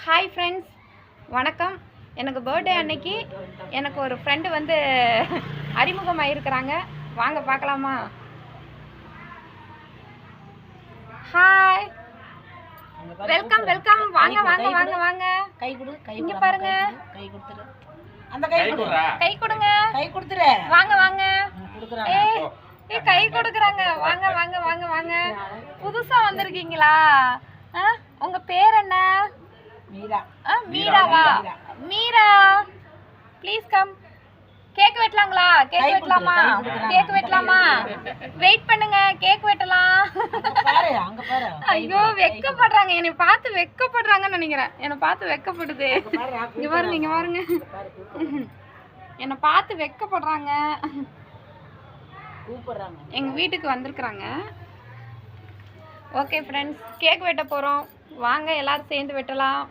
Hi friends, வணக்கம். எனக்கு birthday அன்னைக்கு எனக்கு ஒரு ஃப்ரெண்டு வந்து அறிமுகமாயிருக்கிறாங்க. வாங்க பார்க்கலாமா? Hi, welcome welcome. வாங்க வாங்க வாங்க வாங்க. கை கொடு, கை இங்க பாருங்க. கை கொடுத்துரு. அந்த கை கொடு. கை கொடுங்க. கை கொடுத்துரு. வாங்க வாங்க. குடுக்குறாங்க. ஏய் கை கொடுக்குறாங்க. வாங்க வாங்க வாங்க வாங்க. புதுசா வந்திருக்கீங்களா? உங்க பேர் என்ன? மீரா. மீராவா? Meera, please come. கேக் வெட்டலாங்களா? கேக் வெட்டலாமா? கேக் வெட்டலாமா? வெயிட் பண்ணுங்க, கேக் வெட்டலாம். பாரு, அங்க பாரு. ஐயோ, வெக்கப்படுறாங்க. என்னை பார்த்து வெக்கப்படுறாங்கன்னு நினைக்கிறேன். என்னை பார்த்து வெக்கப்படுது. இங்க பாருங்க, இங்க பாருங்க. என்னை பார்த்து வெக்கப்படுறாங்க. கூப்பிடுறாங்க. எங்க வீட்டுக்கு வந்திருக்கிறாங்க. ஓகே ஃப்ரெண்ட்ஸ், கேக் வெட்ட போறோம். வாங்க எல்லாரும் சேர்ந்து வெட்டலாம்.